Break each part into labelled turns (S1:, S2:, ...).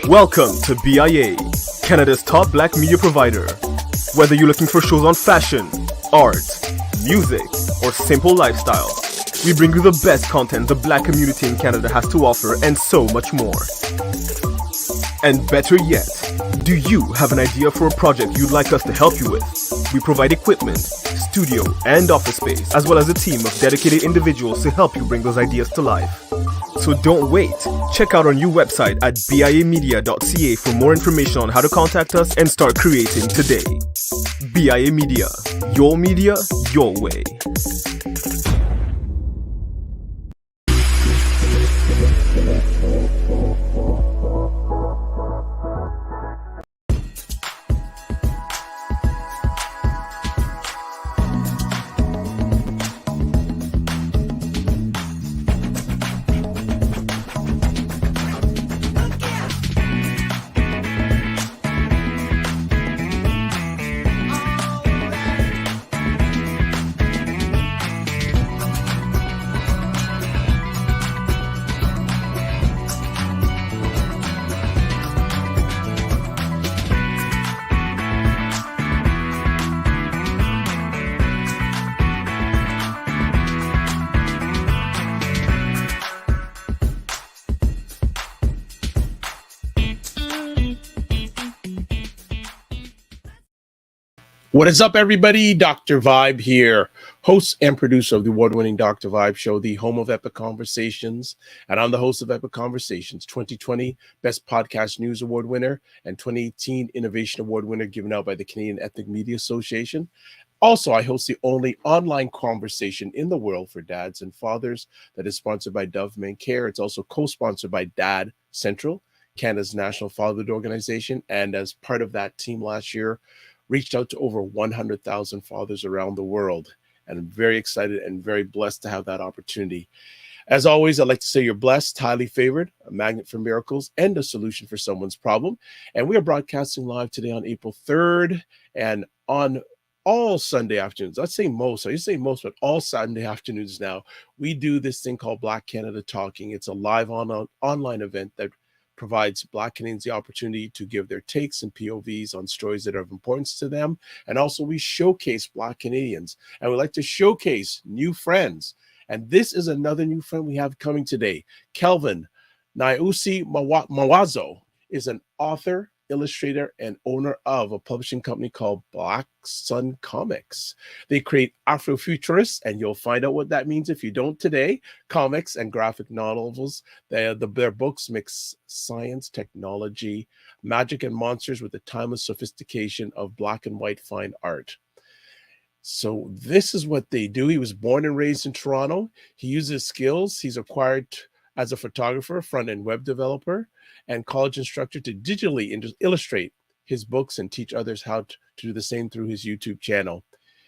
S1: Welcome to BIA, Canada's top black media provider. Whether you're looking for shows on fashion, art, music, or simple lifestyle, we bring you the best content the black community in Canada has to offer and so much more. And better yet, do you have an idea for a project you'd like us to help you with? We provide equipment, studio, and office space, as well as a team of dedicated individuals to help you bring those ideas to life. So don't wait. Check out our new website at biamedia.ca for more information on how to contact us and start creating today. BIA Media, your way.
S2: What is up, everybody? Dr. Vibe here, host and producer of the award-winning Dr. Vibe Show, the home of Epic Conversations. And I'm the host of Epic Conversations, 2020 Best Podcast News Award winner and 2018 Innovation Award winner given out by the Canadian Ethnic Media Association. Also, I host the only online conversation in the world for dads and fathers that is sponsored by Dove Men Care. It's also co-sponsored by Dad Central, Canada's national fatherhood organization. And as part of that team last year, reached out to over 100,000 fathers around the world. And I'm very excited and very blessed to have that opportunity. As always, I'd like to say you're blessed, highly favored, a magnet for miracles, and a solution for someone's problem. And we are broadcasting live today on April 3rd and on all Sunday afternoons. I'd say most, I used to say most, but all Sunday afternoons now, we do this thing called Black Canada Talking. It's a live online event that provides Black Canadians the opportunity to give their takes and POVs on stories that are of importance to them. And also we showcase Black Canadians, and we like to showcase new friends. And this is another new friend we have coming today. Kelvin Nyausi Mawazo is an author, illustrator, and owner of a publishing company called Black Sun Comics. They create Afrofuturists, and you'll find out what that means if you don't today, comics and graphic novels. Their books mix science, technology, magic, and monsters with the timeless sophistication of black and white fine art. So this is what they do. He was born and raised in Toronto. He uses skills he's acquired as a photographer, front-end web developer, and college instructor to digitally illustrate his books and teach others how to do the same through his YouTube channel.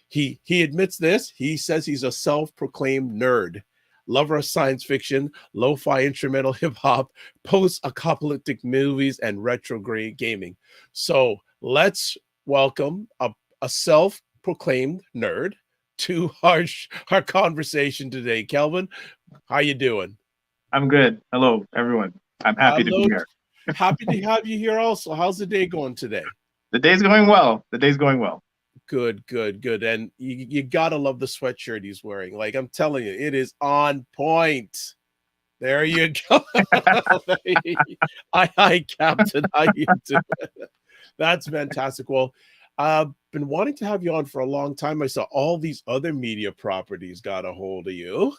S2: He admits this. He says he's a self-proclaimed nerd, lover of science fiction, lo-fi instrumental hip-hop, post-apocalyptic movies, and retro gaming. So let's welcome a self-proclaimed nerd to our conversation today. Kelvin, how you doing?
S3: I'm good. Hello, everyone. I'm happy to be here.
S2: Happy to have you here also. How's the day going today?
S3: The day's going well.
S2: Good. And you gotta love the sweatshirt he's wearing. Like, I'm telling you, it is on point. There you go. Hi, Captain. How you doing? That's fantastic. Well, I've been wanting to have you on for a long time. I saw all these other media properties got a hold of you.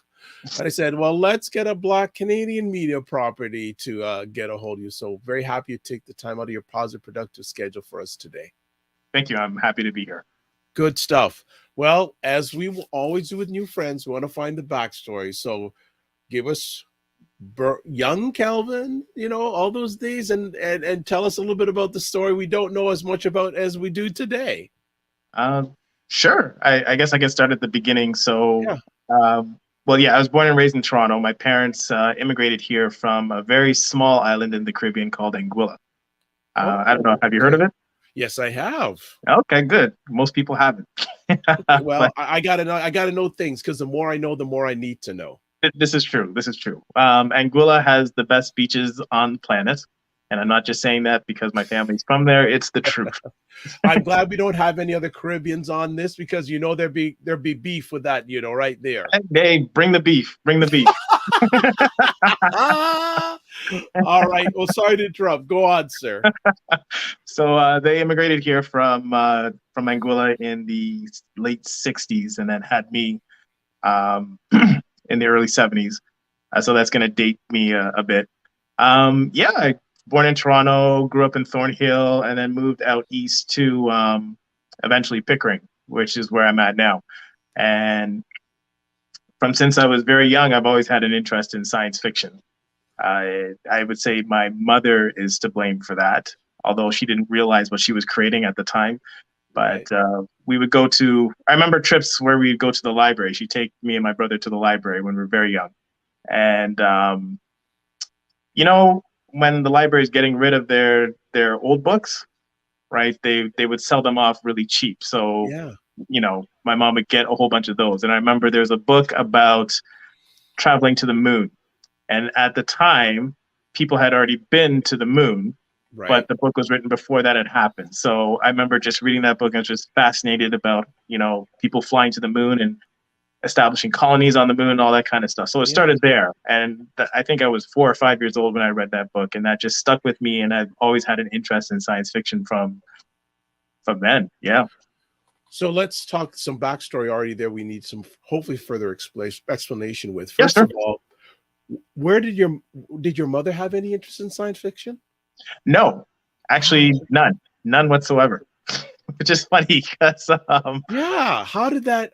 S2: And I said, well, let's get a Black Canadian media property to get a hold of you. So very happy to take the time out of your positive, productive schedule for us today.
S3: Thank you. I'm happy to be here.
S2: Good stuff. Well, as we will always do with new friends, we want to find the backstory. So give us young Kelvin, all those days, and tell us a little bit about the story we don't know as much about as we do today.
S3: Sure. I guess I can start at the beginning. So, yeah. I was born and raised in Toronto. My parents immigrated here from a very small island in the Caribbean called Anguilla. I don't know. Have you heard of it?
S2: Yes, I have.
S3: Okay, good. Most people haven't.
S2: Well, I gotta know things, because the more I know, the more I need to know.
S3: This is true. Anguilla has the best beaches on the planet. And I'm not just saying that because my family's from there. It's the truth.
S2: I'm glad we don't have any other Caribbeans on this, because there'd be beef with that, right there.
S3: Hey, bring the beef. Bring the beef.
S2: All right. Well, sorry to interrupt. Go on, sir.
S3: So they immigrated here from Anguilla in the late '60s, and then had me in the early '70s. So that's going to date me a bit. Yeah, I born in Toronto, grew up in Thornhill, and then moved out east to eventually Pickering, which is where I'm at now. And since I was very young, I've always had an interest in science fiction. I would say my mother is to blame for that, although she didn't realize what she was creating at the time. But we would go to, I remember trips where we'd go to the library. She'd take me and my brother to the library when we were very young. And, when the library is getting rid of their old books, right, they would sell them off really cheap. So, my mom would get a whole bunch of those. And I remember there's a book about traveling to the moon. And at the time, people had already been to the moon, but the book was written before that had happened. So I remember just reading that book and I was just fascinated about, people flying to the moon and establishing colonies on the moon and all that kind of stuff. So it started there. And I think I was 4 or 5 years old when I read that book, and that just stuck with me. And I've always had an interest in science fiction from then. Yeah.
S2: So let's talk some backstory already there. We need some hopefully further explanation with. First of all, where did your mother have any interest in science fiction?
S3: No, actually none whatsoever. Which is funny because
S2: how did that?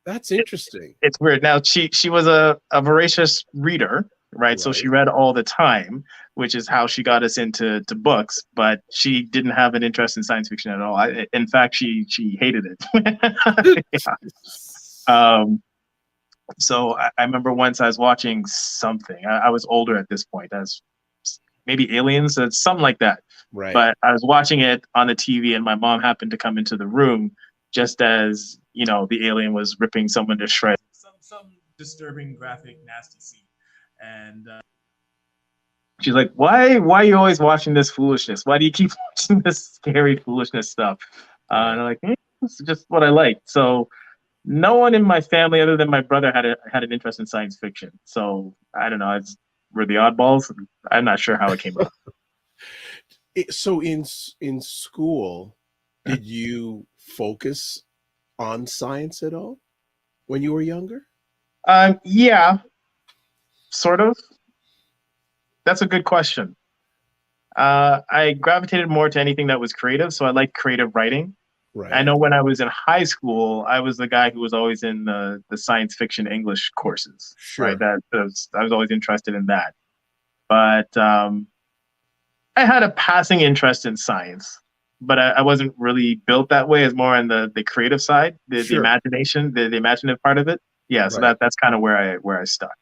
S2: That's interesting.
S3: It's weird. Now she was a voracious reader, right? So she read all the time, which is how she got us into books. But she didn't have an interest in science fiction at all. In fact, she hated it. So I remember once I was watching something. I was older at this point. I was maybe Aliens, something like that.
S2: Right.
S3: But I was watching it on the TV, and my mom happened to come into the room just as the alien was ripping someone to shreds. Some disturbing, graphic, nasty scene, and she's like, "Why are you always watching this foolishness? Why do you keep watching this scary foolishness stuff?" And I'm like, "It's just what I like." So no one in my family other than my brother had an interest in science fiction. So I don't know. We're the oddballs. I'm not sure how it came about.
S2: So in school, did you focus on science at all when you were younger?
S3: Yeah, sort of. That's a good question. I gravitated more to anything that was creative, so I like creative writing.
S2: Right.
S3: I know when I was in high school, I was the guy who was always in the science fiction English courses.
S2: Sure.
S3: Right. I was always interested in that. But I had a passing interest in science, but I wasn't really built that way. It's more on the creative side, the imagination, the imaginative part of it. Yeah. So that's kind of where I stuck.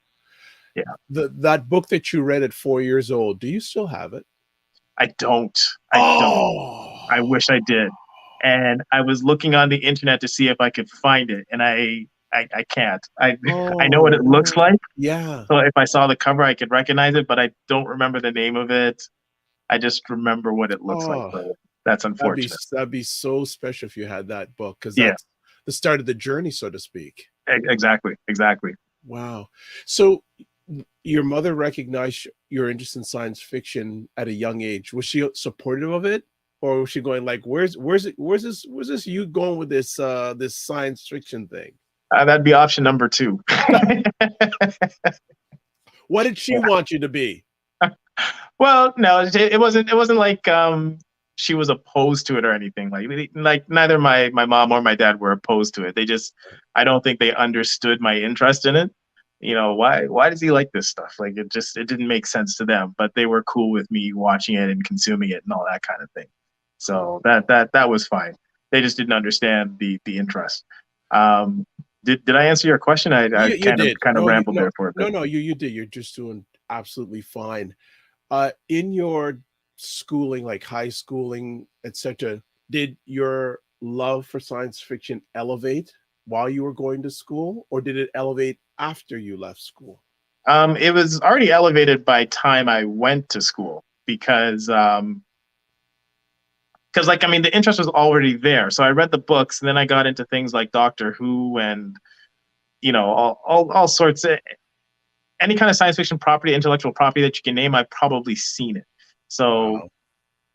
S3: Yeah.
S2: That book that you read at 4 years old, do you still have it?
S3: I don't. I wish I did. And I was looking on the internet to see if I could find it, and I can't. I know what it looks like.
S2: Yeah.
S3: So if I saw the cover, I could recognize it, but I don't remember the name of it. I just remember what it looks like. But that's unfortunate.
S2: That'd be so special if you had that book, because that's the start of the journey, so to speak.
S3: Exactly.
S2: Wow. So your mother recognized your interest in science fiction at a young age. Was she supportive of it? Or was she going like, where's this you going with this this science fiction thing?
S3: That'd be option number 2.
S2: What did she want you to be?
S3: Well, no, it wasn't like she was opposed to it or anything. Like neither my mom or my dad were opposed to it. I don't think they understood my interest in it. Why does he like this stuff? Like it didn't make sense to them, but they were cool with me watching it and consuming it and all that kind of thing. So that was fine. They just didn't understand the interest. Did I answer your question? I kind of rambled there for a bit.
S2: No, you did. You're just doing absolutely fine. In your schooling, like high schooling, etc., did your love for science fiction elevate while you were going to school, or did it elevate after you left school?
S3: It was already elevated by time I went to school, because like, I mean, the interest was already there. So I read the books, and then I got into things like Doctor Who and, you know, all sorts of any kind of science fiction property, intellectual property that you can name, I've probably seen it. So
S2: Wow.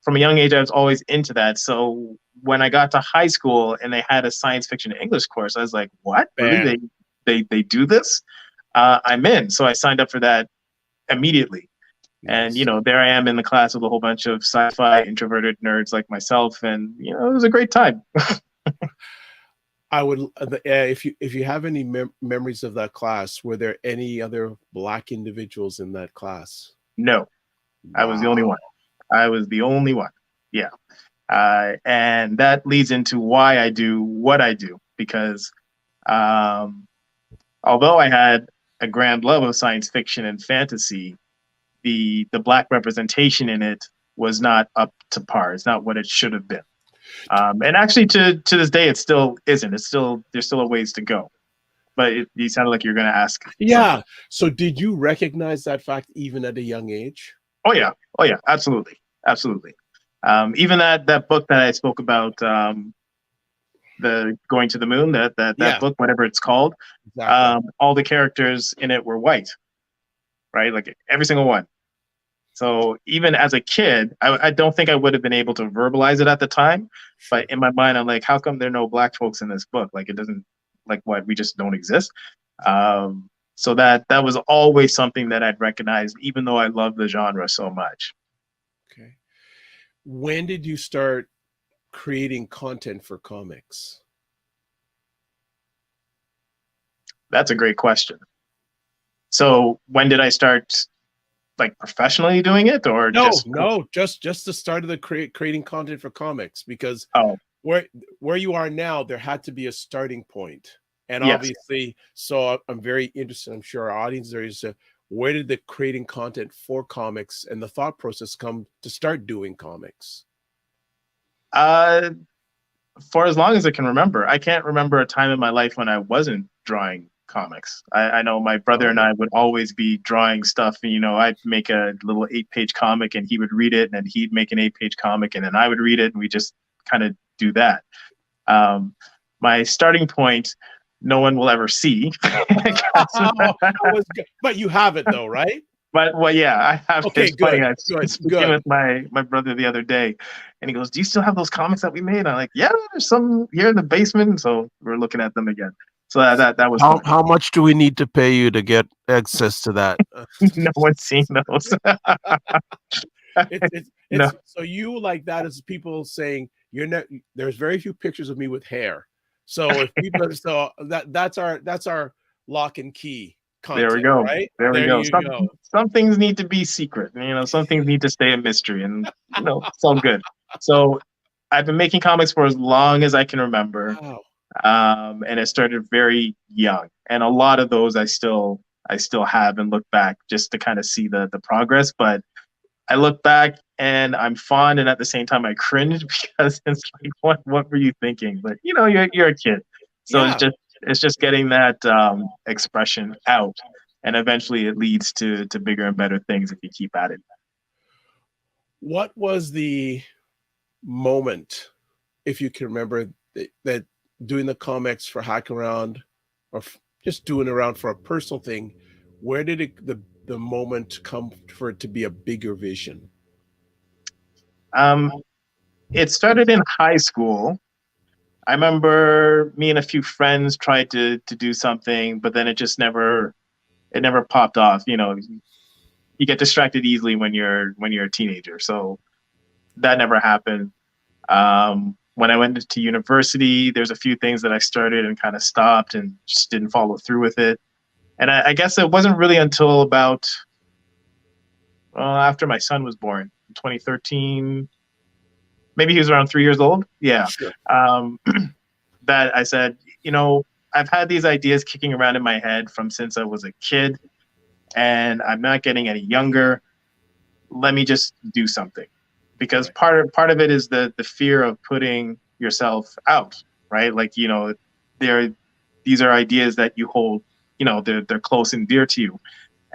S3: from a young age, I was always into that. So when I got to high school and they had a science fiction English course, I was like, what? Really? They do this? I'm in. So I signed up for that immediately. And, you know, there I am in the class with a whole bunch of sci-fi introverted nerds like myself. And, you know, it was a great time.
S2: I would, if you have any memories of that class, were there any other Black individuals in that class?
S3: No, I was the only one. I was the only one. Yeah. And that leads into why I do what I do, because although I had a grand love of science fiction and fantasy, the Black representation in it was not up to par. It's not what it should have been. And actually, to this day, it still isn't. There's still a ways to go. But you sounded like you're going to ask.
S2: Yeah.
S3: Something.
S2: So did you recognize that fact even at a young age?
S3: Oh yeah, absolutely. Even that book that I spoke about, the Going to the Moon, that book, whatever it's called, exactly. All the characters in it were white, right? Like every single one. So even as a kid, I don't think I would have been able to verbalize it at the time, but in my mind, I'm like, how come there are no Black folks in this book? Like, it doesn't, like, what, we just don't exist. So that was always something that I'd recognized, even though I love the genre so much.
S2: Okay. When did you start creating content for comics?
S3: That's a great question. So when did I start, like, professionally doing it, or just
S2: the start of the creating content for comics? Because where you are now, there had to be a starting point, and yes. Obviously, so I'm very interested. I'm sure our audience there is. Where did the creating content for comics and the thought process come to start doing comics?
S3: For as long as I can remember. I can't remember a time in my life when I wasn't drawing comics. I know my brother and I would always be drawing stuff. And, you know, I'd make a little 8-page comic and he would read it, and then he'd make an 8-page comic and then I would read it, and we just kind of do that. My starting point, no one will ever see.
S2: But you have it though, right?
S3: But well, yeah, I have.
S2: Okay,
S3: it's funny. I was speaking with my brother the other day, and he goes, "Do you still have those comics that we made?" I'm like, "Yeah, there's some here in the basement." So we're looking at them again. So that was
S4: how much do we need to pay you to get access to that?
S3: No one's seen those.
S2: No. So you like that as people saying there's very few pictures of me with hair. So if people that's our lock and key content.
S3: There we go.
S2: Right?
S3: There we go. Some things need to be secret. You know, some things need to stay a mystery, and you know, it's all good. So I've been making comics for as long as I can remember.
S2: Wow.
S3: And it started very young, and a lot of those I still have and look back just to kind of see the progress. But I look back and I'm fond, and at the same time I cringe, because it's like, what were you thinking? But you know, you're a kid, so yeah. It's just getting that expression out, and eventually it leads to bigger and better things if you keep at it.
S2: What was the moment, if you can remember, that doing the comics for Hack Around, or just doing around for a personal thing, where did the moment come for it to be a bigger vision?
S3: It started in high school. I remember me and a few friends tried to do something, but then it just never popped off. You know, you get distracted easily when you're a teenager, so that never happened. When I went to university, there's a few things that I started and kind of stopped and just didn't follow through with it. And I guess it wasn't really until about after my son was born in 2013. Maybe he was around 3 years old. Yeah.
S2: Sure.
S3: That I said, you know, I've had these ideas kicking around in my head from since I was a kid, and I'm not getting any younger. Let me just do something, because part of it is the fear of putting yourself out, right? Like, you know, these are ideas that you hold, you know, they're close and dear to you.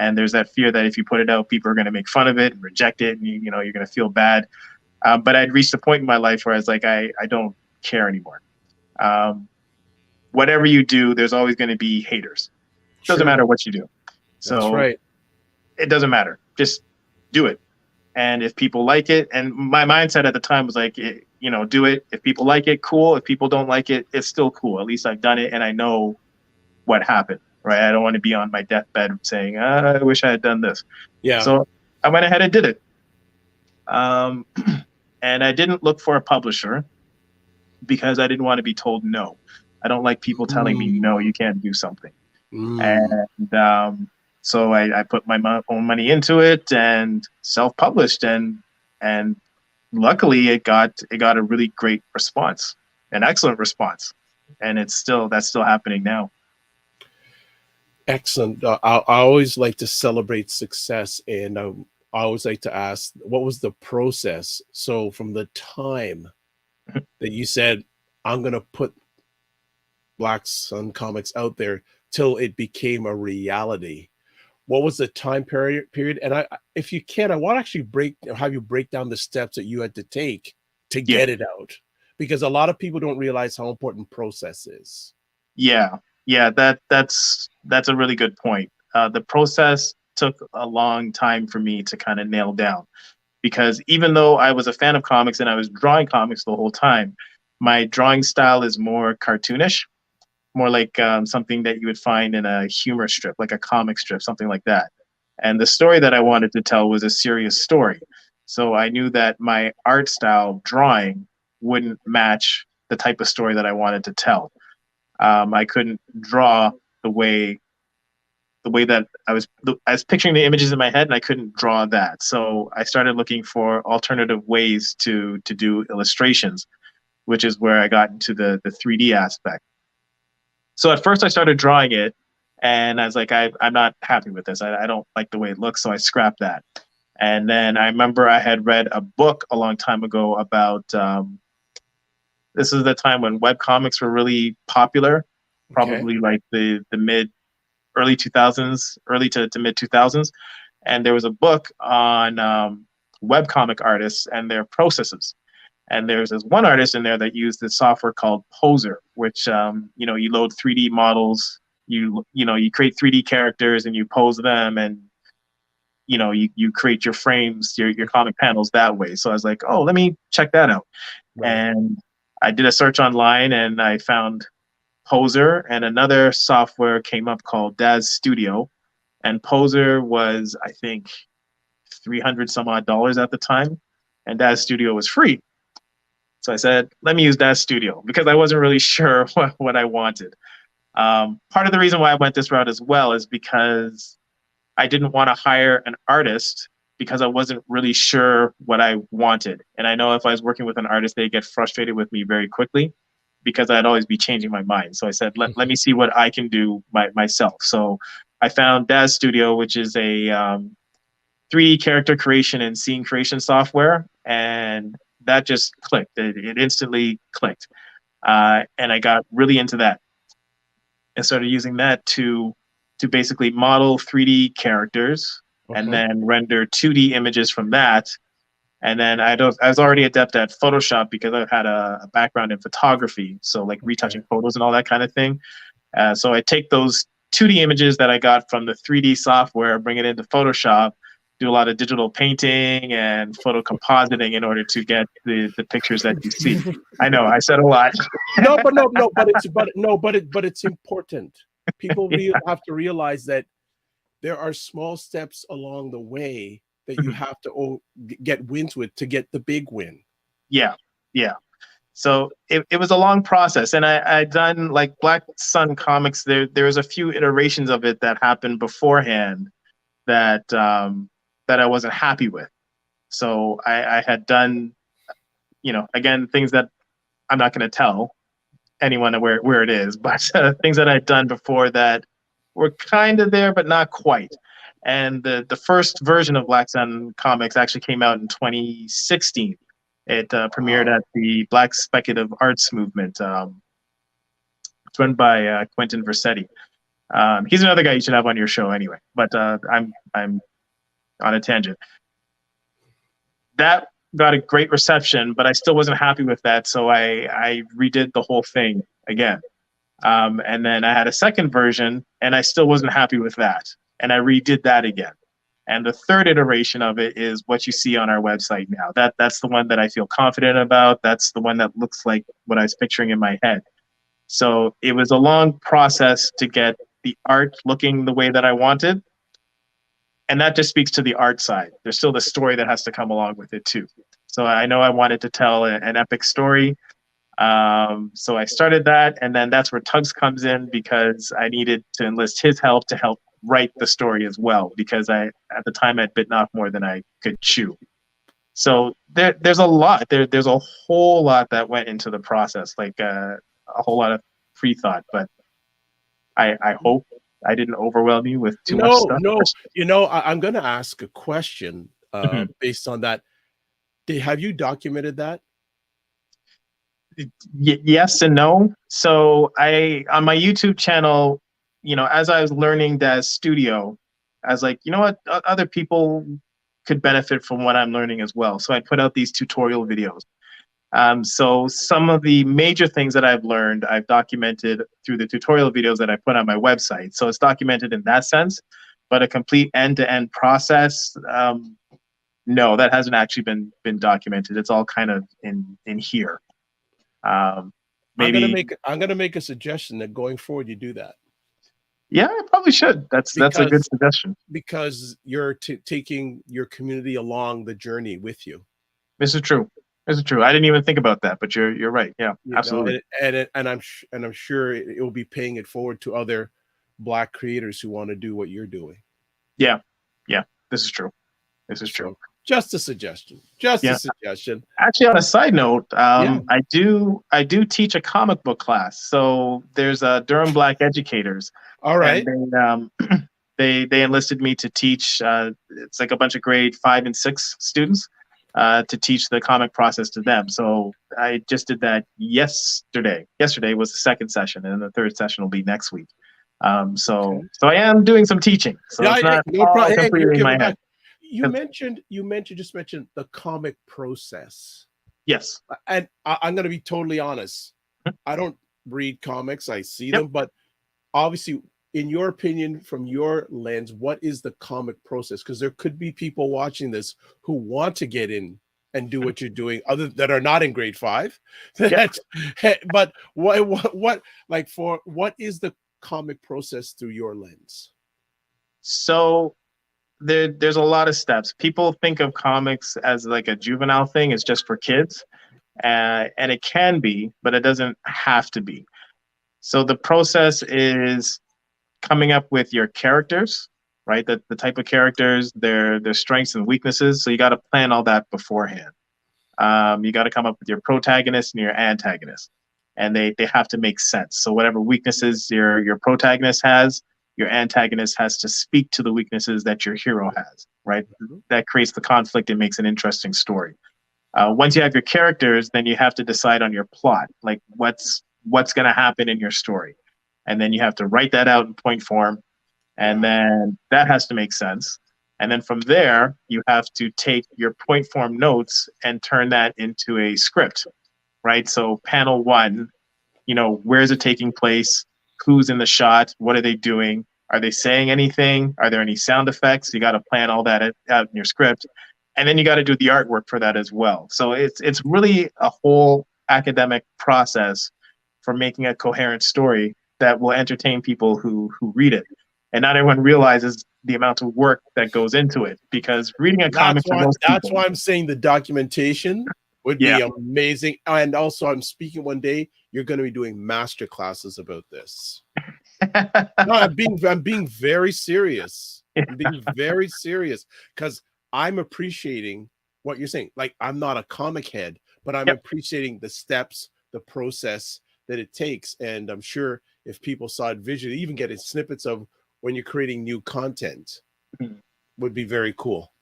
S3: And there's that fear that if you put it out, people are going to make fun of it and reject it, and you know, you're going to feel bad. But I'd reached a point in my life where I was like, I don't care anymore. Whatever you do, there's always going to be haters. Doesn't
S2: Sure.
S3: matter what you do.
S2: That's
S3: So
S2: right.
S3: it doesn't matter. Just do it. And if people like it, and my mindset at the time was like, you know, do it. If people like it, cool. If people don't like it, it's still cool. At least I've done it and I know what happened, right? I don't want to be on my deathbed saying, I wish I had done this.
S2: Yeah.
S3: So I went ahead and did it. And I didn't look for a publisher because I didn't want to be told no. I don't like people telling me, no, you can't do something. And so I put my own money into it and self-published, and luckily it got a really great response, an excellent response, and that's still happening now.
S2: Excellent. I always like to celebrate success, and I always like to ask, what was the process? So from the time that you said, I'm going to put Black Sun Comics out there till it became a reality, what was the time period? And if you can, I want to actually have you break down the steps that you had to take to get it out, because a lot of people don't realize how important process is.
S3: Yeah, that's a really good point. The process took a long time for me to kind of nail down, because even though I was a fan of comics and I was drawing comics the whole time, my drawing style is more cartoonish, more like something that you would find in a humor strip, like a comic strip, something like that. And the story that I wanted to tell was a serious story. So I knew that my art style drawing wouldn't match the type of story that I wanted to tell. I couldn't draw the way that I was picturing the images in my head, and I couldn't draw that. So I started looking for alternative ways to do illustrations, which is where I got into the 3D aspect. So at first I started drawing it, and I was like, I'm not happy with this. I don't like the way it looks, so I scrapped that. And then I remember I had read a book a long time ago about, this is the time when web comics were really popular, probably like the early 2000s, early to mid 2000s. And there was a book on web comic artists and their processes. And there's this one artist in there that used this software called Poser, which you know, you load 3D models, you create 3D characters and you pose them, and you know, you create your frames, your comic panels that way. So I was like, oh, let me check that out.
S2: Right.
S3: And I did a search online and I found Poser, and another software came up called Daz Studio. And Poser was, I think, $300 some odd at the time, and Daz Studio was free. So I said, let me use Daz Studio, because I wasn't really sure what I wanted. Part of the reason why I went this route as well is because I didn't want to hire an artist, because I wasn't really sure what I wanted. And I know if I was working with an artist, they'd get frustrated with me very quickly, because I'd always be changing my mind. So I said, let me see what I can do myself. So I found Daz Studio, which is a 3D character creation and scene creation software. And that just clicked. It instantly clicked. And I got really into that and started using that to basically model 3D characters and then render 2D images from that. And then I was already adept at Photoshop because I had a background in photography, so like retouching photos and all that kind of thing. So I take those 2D images that I got from the 3D software, bring it into Photoshop, do a lot of digital painting and photo compositing in order to get the pictures that you see. I know I said a lot.
S2: but it's important. People have to realize that there are small steps along the way that you have to get wins with to get the big win.
S3: Yeah. So it was a long process, and I done like Black Sun Comics. There was a few iterations of it that happened beforehand that I wasn't happy with. So I had done, you know, again, things that I'm not going to tell anyone where it is, but things that I'd done before that were kind of there, but not quite. And the first version of Black Sun Comics actually came out in 2016. It premiered at the Black Speculative Arts Movement. It's run by Quentin Versetti. He's another guy you should have on your show anyway. But I'm on a tangent. That got a great reception, but I still wasn't happy with that, so I redid the whole thing again. And then I had a second version, and I still wasn't happy with that, and I redid that again. And the third iteration of it is what you see on our website now. That's the one that I feel confident about. That's the one that looks like what I was picturing in my head. So it was a long process to get the art looking the way that I wanted. And that just speaks to the art side. There's still the story that has to come along with it too. So I know I wanted to tell an epic story. So I started that, and then that's where Tugs comes in, because I needed to enlist his help to help write the story as well, because at the time I'd bitten off more than I could chew. So there's a lot. There's a whole lot that went into the process, like a whole lot of pre-thought. But I hope I didn't overwhelm you with too much stuff.
S2: No, I'm going to ask a question based on that. Have you documented that?
S3: Yes and no. So on my YouTube channel, as I was learning Daz Studio, I was like, you know what, other people could benefit from what I'm learning as well. So I put out these tutorial videos. So some of the major things that I've learned, I've documented through the tutorial videos that I put on my website. So it's documented in that sense, but a complete end-to-end process, no, that hasn't actually been documented. It's all kind of in here. Maybe
S2: I'm gonna make a suggestion that going forward you do that.
S3: Yeah, I probably should. That's a good suggestion,
S2: because you're taking your community along the journey with you.
S3: This is true. This is true. I didn't even think about that, but you're right. Yeah, absolutely.
S2: And I'm sure it will be paying it forward to other Black creators who want to do what you're doing.
S3: Yeah, this is true. This is true.
S2: Just a suggestion. A suggestion.
S3: Actually, on a side note, I do teach a comic book class. So there's Durham Black Educators.
S2: All right.
S3: And they enlisted me to teach. It's like a bunch of grade 5 and 6 students to teach the comic process to them. So I just did that yesterday. Yesterday was the second session, and the third session will be next week. So I am doing some teaching. So it's not all completely in my head.
S2: You mentioned the comic process.
S3: Yes.
S2: And I'm going to be totally honest. I don't read comics. I see them, but obviously, in your opinion, from your lens, what is the comic process? Because there could be people watching this who want to get in and do what you're doing, other that are not in grade 5. But what is the comic process through your lens?
S3: So there's a lot of steps. People think of comics as like a juvenile thing. It's just for kids. And it can be, but it doesn't have to be. So the process is coming up with your characters, right? The type of characters, their strengths and weaknesses. So you got to plan all that beforehand. You got to come up with your protagonist and your antagonist. And they have to make sense. So whatever weaknesses your protagonist has, your antagonist has to speak to the weaknesses that your hero has, right? That creates the conflict and makes an interesting story. Once you have your characters, then you have to decide on your plot, like what's going to happen in your story. And then you have to write that out in point form. And then that has to make sense. And then from there, you have to take your point form notes and turn that into a script, right? So panel 1, where is it taking place? Who's in the shot? What are they doing? Are they saying anything? Are there any sound effects? You got to plan all that out in your script. And then you got to do the artwork for that as well. So it's really a whole academic process for making a coherent story that will entertain people who read it. And not everyone realizes the amount of work that goes into it, because reading a comic for most people.
S2: That's why I'm saying the documentation would be amazing. And also, I'm speaking one day, you're going to be doing master classes about this. No, I'm being very serious. I'm being very serious, because I'm appreciating what you're saying. Like, I'm not a comic head, but I'm appreciating the steps, the process that it takes. And I'm sure if people saw it visually, even getting snippets of when you're creating new content would be very cool.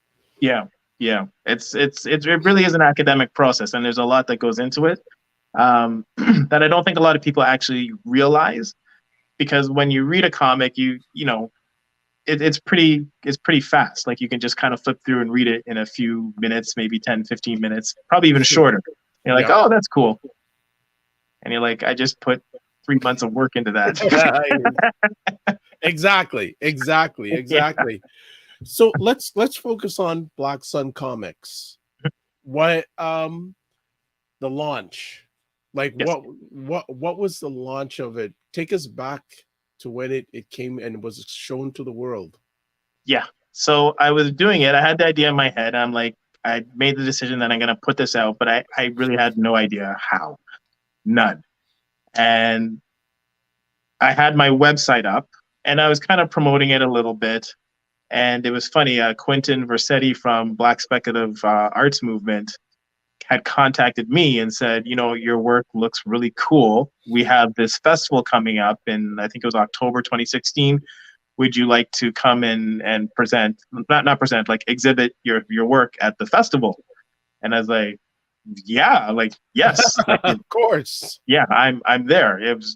S3: Yeah. It really is an academic process, and there's a lot that goes into it that I don't think a lot of people actually realize. because when you read a comic, you know, it's pretty fast. Like you can just kind of flip through and read it in a few minutes, maybe 10, 15 minutes, probably even shorter. You're like, oh, that's cool. And you're like, I just put 3 months of work into that.
S2: Exactly.
S3: Yeah.
S2: So let's focus on Black Sun Comics. What the launch? Like
S3: Yes.
S2: what was the launch of it? Take us back to when it came and was shown to the world.
S3: Yeah. So I was doing it. I had the idea in my head. I'm like, I made the decision that I'm going to put this out, but I really had no idea how. None. And I had my website up and I was kind of promoting it a little bit. And it was funny. Quentin Versetti from Black Speculative Arts Movement had contacted me and said, you know, your work looks really cool. We have this festival coming up in, I think it was October 2016. Would you like to come in and present, not present, like exhibit your work at the festival? And I was like, yeah, like, yes. Like,
S2: Of course.
S3: yeah, I'm there. It was,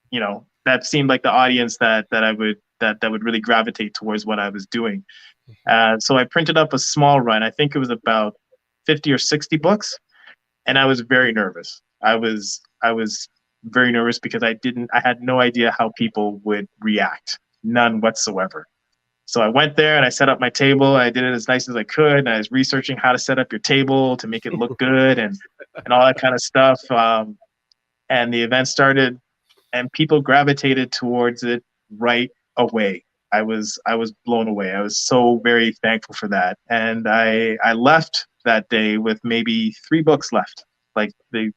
S3: you know, that seemed like the audience that would really gravitate towards what I was doing. So I printed up a small run. I think it was about 50 or 60 books, and I was very nervous. I was very nervous because I had no idea how people would react, none whatsoever. So I went there and I set up my table. I did it as nice as I could, and I was researching how to set up your table to make it look good and all that kind of stuff. And the event started, and people gravitated towards it right away. I was blown away. I was so very thankful for that. And I left that day with maybe 3 books left. Like they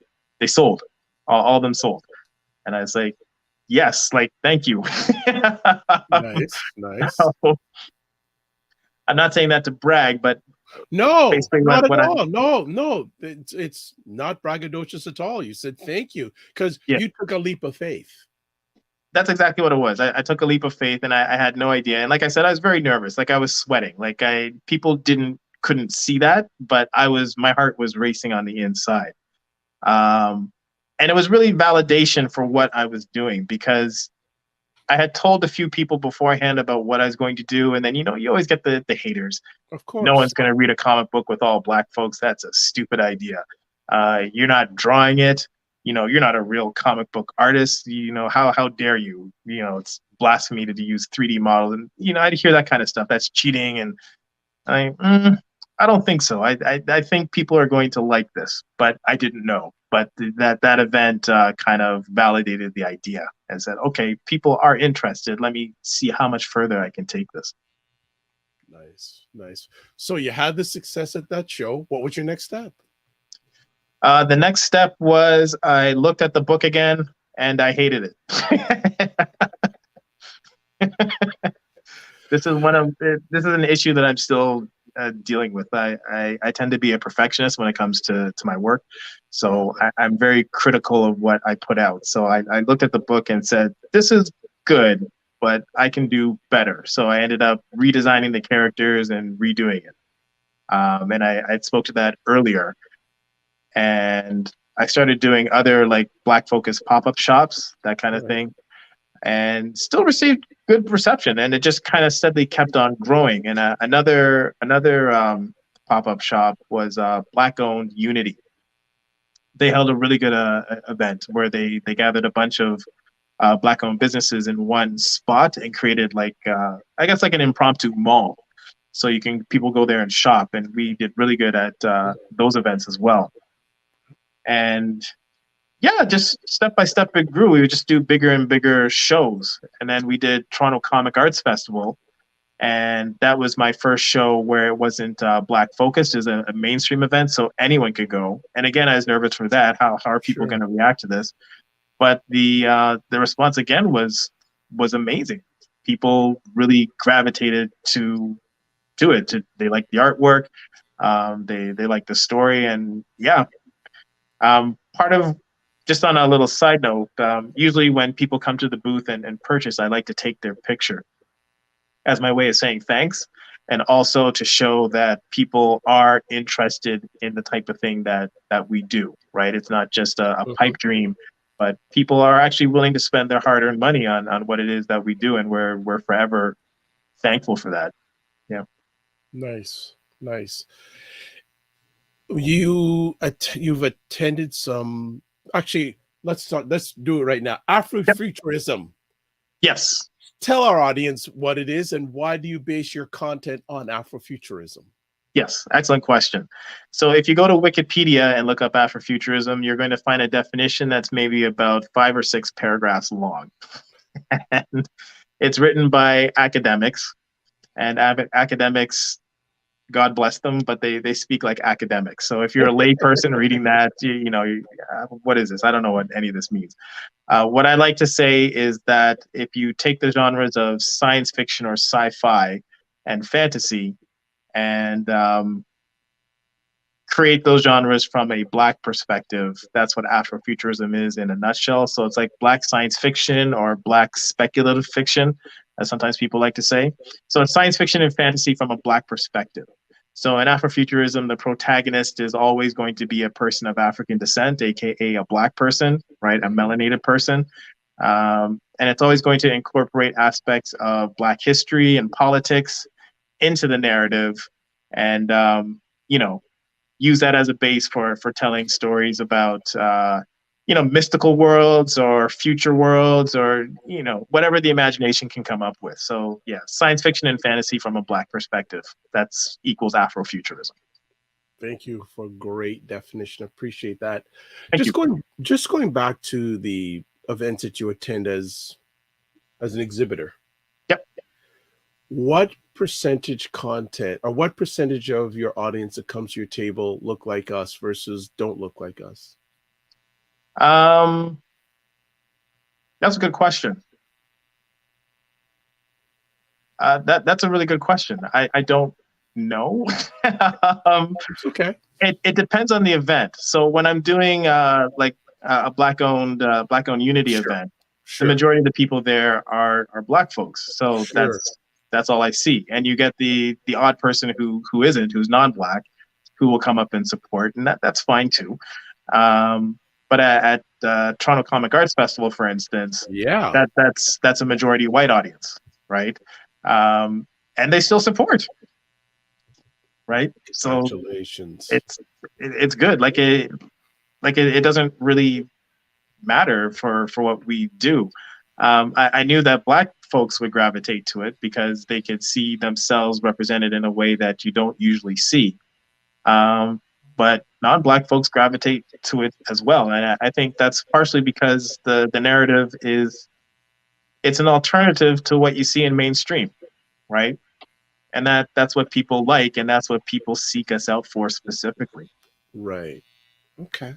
S3: sold, all of them sold. And I was like, yes, like thank you.
S2: Nice.
S3: I'm not saying that to brag, but
S2: No,
S3: basically
S2: not at all. No, it's not braggadocious at all. You said thank you because you took a leap of faith.
S3: That's exactly what it was. I took a leap of faith, and I had no idea. And like I said, I was very nervous. Like I was sweating. Like people couldn't see that, but my heart was racing on the inside. And it was really validation for what I was doing, because I had told a few people beforehand about what I was going to do. And then, you know, you always get the haters.
S2: Of course.
S3: No one's going to read a comic book with all black folks. That's a stupid idea. You're not drawing it. You know, you're not a real comic book artist. You know, how dare you? You know, it's blasphemy to use 3D models. And, you know, I'd hear that kind of stuff. That's cheating. And I don't think so. I think people are going to like this, but I didn't know. But that event kind of validated the idea and said, okay, people are interested. Let me see how much further I can take this.
S2: Nice. So you had the success at that show. What was your next step?
S3: The next step was I looked at the book again and I hated it. This is an issue that I'm still dealing with. I tend to be a perfectionist when it comes to my work. So I'm very critical of what I put out. So I looked at the book and said, this is good, but I can do better. So I ended up redesigning the characters and redoing it. And I spoke to that earlier. And I started doing other like Black focused pop-up shops, that kind of thing, and still received good reception. And it just kind of steadily kept on growing. And another pop-up shop was Black-owned Unity. They held a really good event where they gathered a bunch of Black-owned businesses in one spot and created like I guess like an impromptu mall. So people go there and shop, and we did really good at those events as well. And yeah, just step by step it grew. We would just do bigger and bigger shows. And then we did Toronto Comic Arts Festival. And that was my first show where it wasn't Black focused. It was a mainstream event, so anyone could go. And again, I was nervous for that. How are people going to react to this? But the response again was amazing. People really gravitated to it. They liked the artwork. They liked the story. And yeah. Part of, just on a little side note, usually when people come to the booth and purchase, I like to take their picture as my way of saying thanks, and also to show that people are interested in the type of thing that we do, right? It's not just a pipe dream. but people are actually willing to spend their hard-earned money on what it is that we do, and we're forever thankful for that. Yeah.
S2: Nice, nice. You've attended some. Actually, let's do it right now.
S3: Yep.
S2: Afrofuturism.
S3: Yes.
S2: Tell our audience what it is and why do you base your content on Afrofuturism?
S3: Yes, excellent question. So if you go to Wikipedia and look up Afrofuturism, you're going to find a definition that's maybe about 5 or 6 paragraphs long. And it's written by academics, and academics, God bless them, but they speak like academics. So if you're a layperson reading that, what is this? I don't know what any of this means. What I like to say is that if you take the genres of science fiction or sci-fi and fantasy and create those genres from a Black perspective, that's what Afrofuturism is in a nutshell. So it's like Black science fiction or Black speculative fiction, as sometimes people like to say. So it's science fiction and fantasy from a Black perspective. So in Afrofuturism, the protagonist is always going to be a person of African descent, aka a Black person, right? A melanated person. And it's always going to incorporate aspects of Black history and politics into the narrative, and use that as a base for telling stories about mystical worlds or future worlds, or whatever the imagination can come up with. So yeah, science fiction and fantasy from a Black perspective, that's equals Afrofuturism.
S2: Thank you for a great definition. Appreciate that.
S3: Thank you.
S2: Just going back to the events that you attend as an exhibitor.
S3: Yep.
S2: What percentage content or what percentage of your audience that comes to your table look like us versus don't look like us?
S3: That's a good question. That's a really good question. I don't know.
S2: It's okay.
S3: It depends on the event. So when I'm doing a Black-owned Unity event,
S2: Sure.
S3: the majority of the people there are Black folks. So
S2: Sure.
S3: that's all I see. And you get the odd person who's non-Black, who will come up and support, and that's fine too. But at Toronto Comic Arts Festival, for instance,
S2: Yeah,
S3: that's a majority white audience, right? And they still support, right? So
S2: congratulations.
S3: it's good. It doesn't really matter for what we do. I knew that Black folks would gravitate to it because they could see themselves represented in a way that you don't usually see. But non-Black folks gravitate to it as well, and I think that's partially because the narrative it's an alternative to what you see in mainstream, right? And that's what people like, and that's what people seek us out for specifically.
S2: Right. Okay.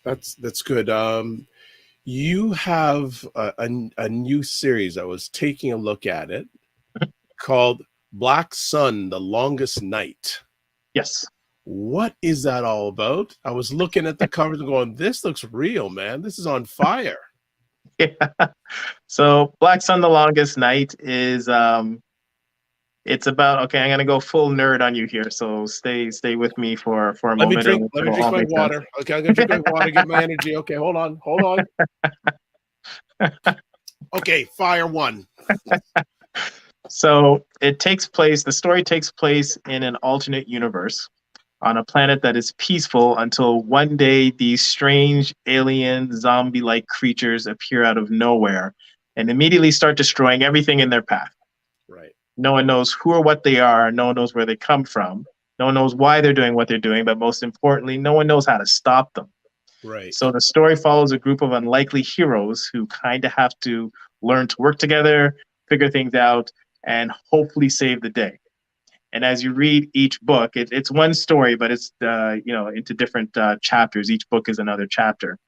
S2: That's good. You have a new series. I was taking a look at it called Black Sun, The Longest Night.
S3: Yes.
S2: What is that all about? I was looking at the covers and going, this looks real, man. This is on fire.
S3: Yeah. So Black Sun, The Longest Night is it's about, okay, I'm gonna go full nerd on you here, so stay with me for a moment.
S2: Let me drink my water.
S3: Sense.
S2: Okay, I'm gonna drink my water, get my energy. Okay, hold on. Okay, fire one.
S3: So the story takes place in an alternate universe on a planet that is peaceful until one day these strange alien zombie-like creatures appear out of nowhere and immediately start destroying everything in their path.
S2: Right.
S3: No one knows who or what they are. No one knows where they come from. No one knows why they're doing what they're doing, but most importantly, no one knows how to stop them.
S2: Right.
S3: So the story follows a group of unlikely heroes who kind of have to learn to work together, figure things out, and hopefully save the day. And as you read each book, it's one story, but it's into different chapters. Each book is another chapter.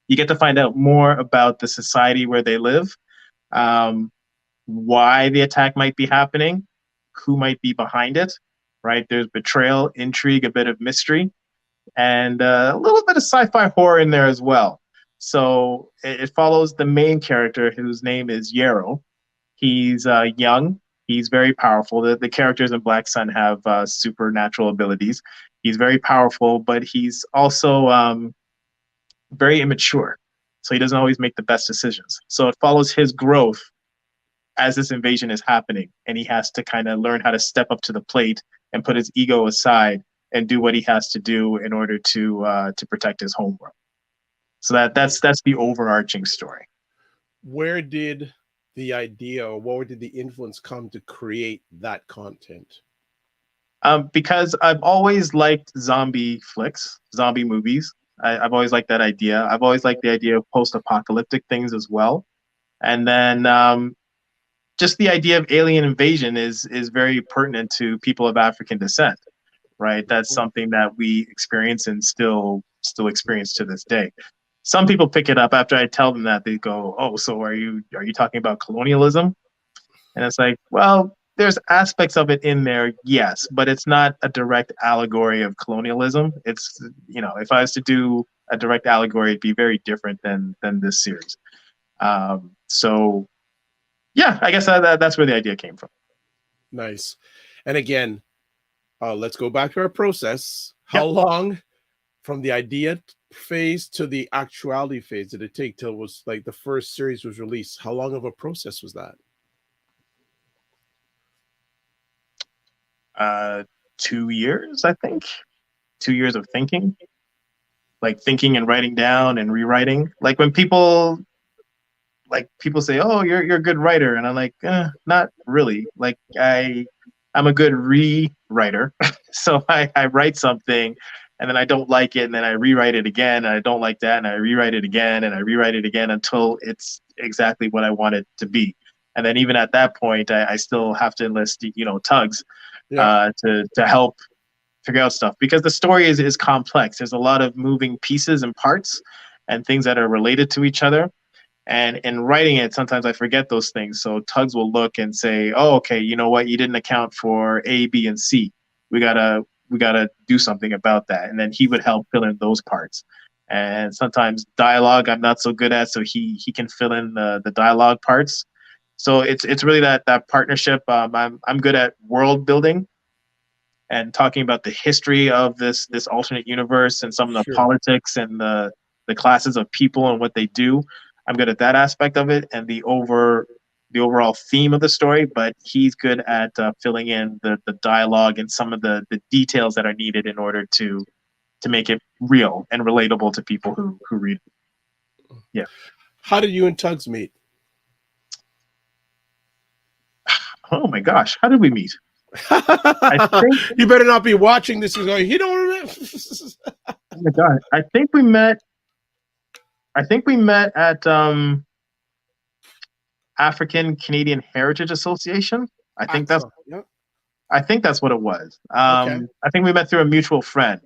S3: You get to find out more about the society where they live, why the attack might be happening, who might be behind it, right? There's betrayal, intrigue, a bit of mystery, and a little bit of sci-fi horror in there as well. So it follows the main character, whose name is Yarrow. He's young. He's very powerful. The characters in Black Sun have supernatural abilities. He's very powerful, but he's also very immature. So he doesn't always make the best decisions. So it follows his growth as this invasion is happening, and he has to kind of learn how to step up to the plate and put his ego aside and do what he has to do in order to protect his homeworld. So that's the overarching story.
S2: Where did the idea, or where did the influence come to create that content?
S3: Because I've always liked zombie flicks, zombie movies. I've always liked that idea. I've always liked the idea of post-apocalyptic things as well. And then just the idea of alien invasion is very pertinent to people of African descent, right? That's something that we experience and still experience to this day. Some people pick it up after I tell them that. They go, "Oh, so are you talking about colonialism?" And it's like, well, there's aspects of it in there, yes, but it's not a direct allegory of colonialism. It's, if I was to do a direct allegory, it'd be very different than this series. So yeah, I guess that's where the idea came from.
S2: Nice. And again, let's go back to our process. How long from the idea phase to the actuality phase did it take till it was like the first series was released? How long of a process was that?
S3: 2 years, I think. 2 years of thinking, like thinking and writing down and rewriting. Like when people say, "Oh, you're a good writer," and I'm like, not really. Like I'm a good rewriter. So I write something, and then I don't like it, and then I rewrite it again, and I don't like that, and I rewrite it again, and I rewrite it again until it's exactly what I want it to be. And then even at that point, I still have to enlist, Tugs, to help figure out stuff, because the story is complex. There's a lot of moving pieces and parts and things that are related to each other. And in writing it, sometimes I forget those things. So Tugs will look and say, "Oh, okay, you know what? You didn't account for A, B, and C. We gotta do something about that." And then he would help fill in those parts. And sometimes dialogue I'm not so good at, so he can fill in the dialogue parts. So it's really that partnership. I'm good at world building and talking about the history of this alternate universe and some of the politics and the classes of people and what they do. I'm good at that aspect of it and the overall theme of the story, but he's good at filling in the dialogue and some of the details that are needed in order to make it real and relatable to people who read it. Yeah.
S2: How did you and Tugs meet?
S3: Oh my gosh, how did we meet? I think
S2: you better not be watching this and going, "You don't remember."
S3: Oh my god, I think we met at African Canadian Heritage Association. I think that's what it was. I think we met through a mutual friend.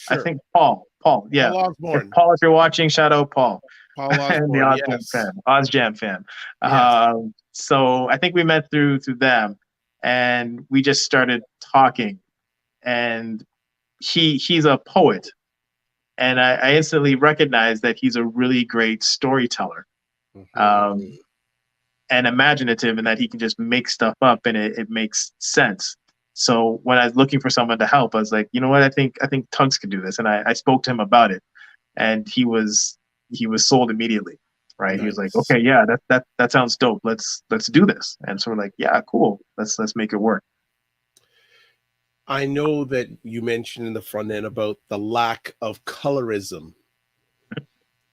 S3: I think Paul. Yeah.
S2: Paul Osborne.
S3: Paul, if you're watching, shout out Paul.
S2: Paul Osborne,
S3: the Osborne fan, OzJam fan.
S2: Yes.
S3: So I think we met through them, and we just started talking. And he's a poet, and I instantly recognized that he's a really great storyteller, and imaginative, and that he can just make stuff up and it makes sense. So when I was looking for someone to help, I was like, you know what, I think Tugs could do this, and I spoke to him about it, and he was sold immediately. Right. Nice. He was like, "Okay, yeah, that sounds dope. Let's do this." And so we're like, "Yeah, cool. Let's make it work."
S2: I know that you mentioned in the front end about the lack of colorism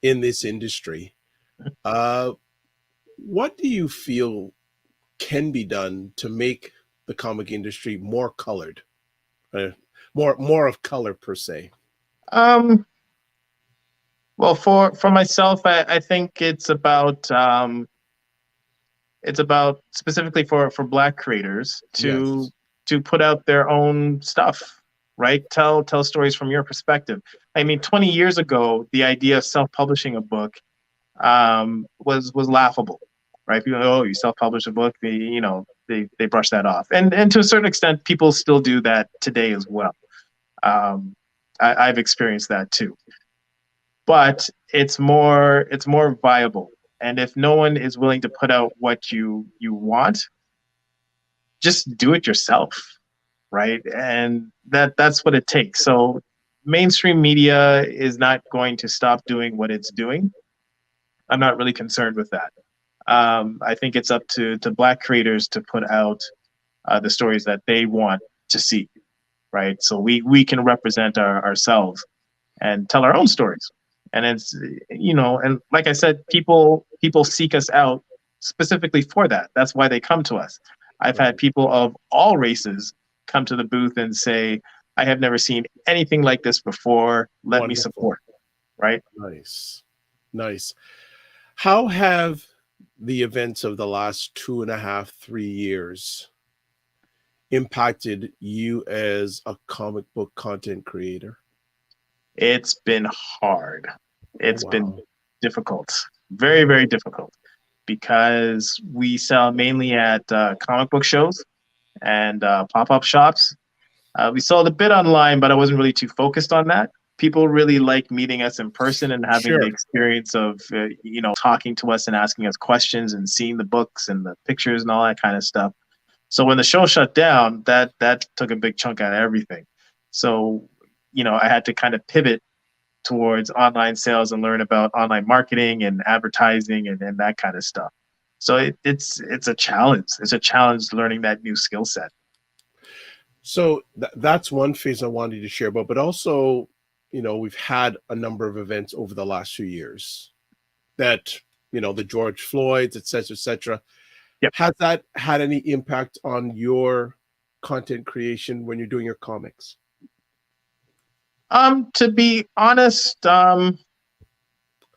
S2: in this industry. What do you feel can be done to make the comic industry more colored, more of color per se?
S3: Well, for myself, I think it's about specifically for Black creators to put out their own stuff, right? Tell stories from your perspective. I mean, 20 years ago, the idea of self-publishing a book was laughable, right? People, "Oh, you self-publish a book," they brush that off, and to a certain extent, people still do that today as well. I've experienced that too. But it's more viable. And if no one is willing to put out what you want, just do it yourself, right? And that's what it takes. So mainstream media is not going to stop doing what it's doing. I'm not really concerned with that. I think it's up to Black creators to put out the stories that they want to see, right? So we can represent ourselves and tell our own stories. And it's, and like I said, people seek us out specifically for that. That's why they come to us. I've had people of all races come to the booth and say, I have never seen anything like this before. Let me support, right?
S2: Nice. How have the events of the last 2.5, 3 years impacted you as a comic book content creator?
S3: It's been hard. It's been difficult, very, very difficult, because we sell mainly at comic book shows and pop-up shops. We sold a bit online, but I wasn't really too focused on that. People really like meeting us in person and having the experience of, talking to us and asking us questions and seeing the books and the pictures and all that kind of stuff. So when the show shut down, that took a big chunk out of everything. So, I had to kind of pivot towards online sales and learn about online marketing and advertising and that kind of stuff. So it's a challenge. It's a challenge learning that new skill set.
S2: So that's one phase I wanted to share about, but also, we've had a number of events over the last few years that, the George Floyds, et cetera. Yep. Has that had any impact on your content creation when you're doing your comics?
S3: To be honest,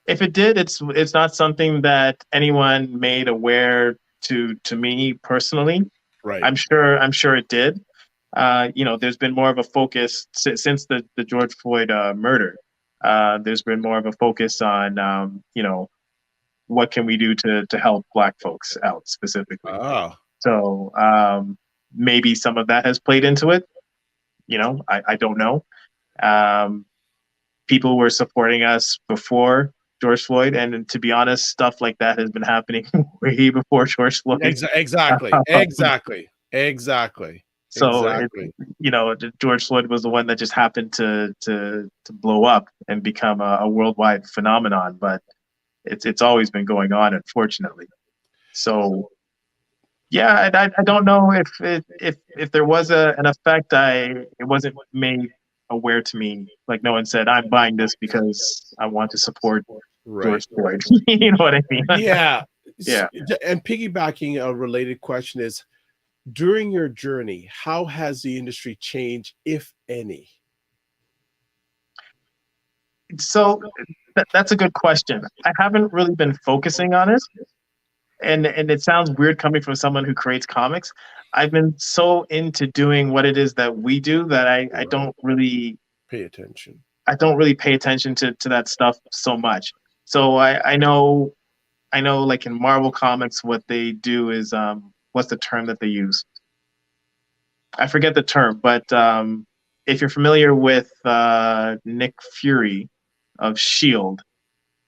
S3: if it did, it's not something that anyone made aware to me personally.
S2: Right.
S3: I'm sure it did. There's been more of a focus since the George Floyd murder. There's been more of a focus on, what can we do to help Black folks out specifically. So maybe some of that has played into it. I don't know. People were supporting us before George Floyd, and to be honest, stuff like that has been happening way before George Floyd.
S2: Exactly.
S3: So George Floyd was the one that just happened to blow up and become a worldwide phenomenon, but it's always been going on, unfortunately. So yeah, I don't know if there was an effect. It wasn't made aware to me. Like, no one said, I'm buying this because I want to support George Floyd. You know what I mean?
S2: Yeah.
S3: Yeah.
S2: And piggybacking, a related question is, during your journey, how has the industry changed, if any?
S3: So that's a good question. I haven't really been focusing on it. And it sounds weird coming from someone who creates comics. I've been so into doing what it is that we do that I don't really
S2: pay attention.
S3: I don't really pay attention to that stuff so much. So I know like in Marvel Comics, what they do is what's the term that they use? I forget the term, but if you're familiar with Nick Fury of S.H.I.E.L.D.,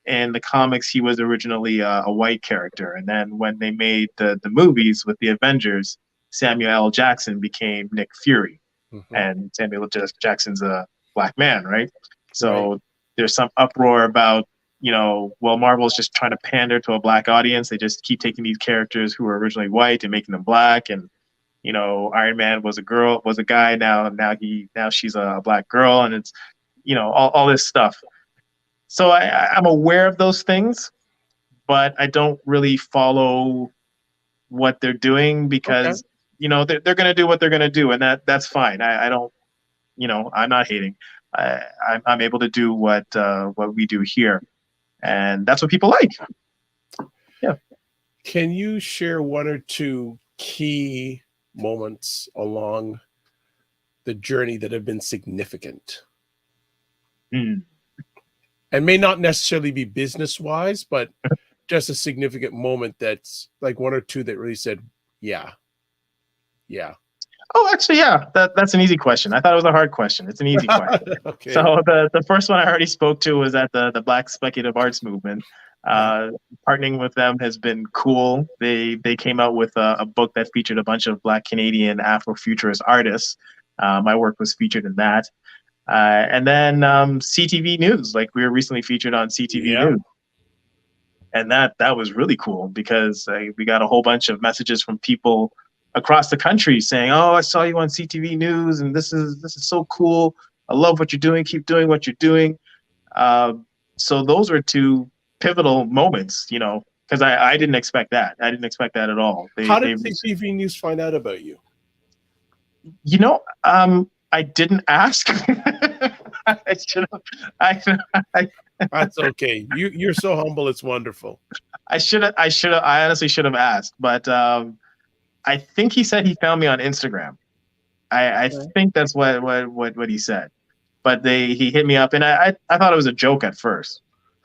S3: in the comics, he was originally a white character. And then when they made the movies with the Avengers, Samuel L. Jackson became Nick Fury. Mm-hmm. And Samuel L. Jackson's a Black man, right? So there's some uproar about, Marvel's just trying to pander to a Black audience. They just keep taking these characters who were originally white and making them Black. And, Iron Man was a guy. Now she's a Black girl. And it's, all this stuff. So I'm aware of those things, but I don't really follow what they're doing because, they're going to do what they're going to do. And that's fine. I don't, I'm not hating. I'm able to do what we do here. And that's what people like. Yeah.
S2: Can you share one or two key moments along the journey that have been significant? And may not necessarily be business-wise, but just a significant moment that's like one or two that really said, yeah.
S3: Oh, actually, yeah. That's an easy question. I thought it was a hard question. It's an easy question.
S2: Okay.
S3: So the first one I already spoke to was at the Black Speculative Arts Movement. Partnering with them has been cool. They came out with a book that featured a bunch of Black Canadian Afrofuturist artists. My work was featured in that. And then CTV News, like we were recently featured on CTV News. And that was really cool because we got a whole bunch of messages from people across the country saying, "Oh, I saw you on CTV News, and this is so cool. I love what you're doing. Keep doing what you're doing." So those were two pivotal moments, you know, because I didn't expect that. I didn't expect that at all.
S2: How did CTV News find out about you?
S3: You know, I didn't ask. I should have.
S2: That's okay. You're so humble. It's wonderful.
S3: I honestly should have asked, but I think he said he found me on Instagram. I think that's what he said. But he hit me up, and I thought it was a joke at first,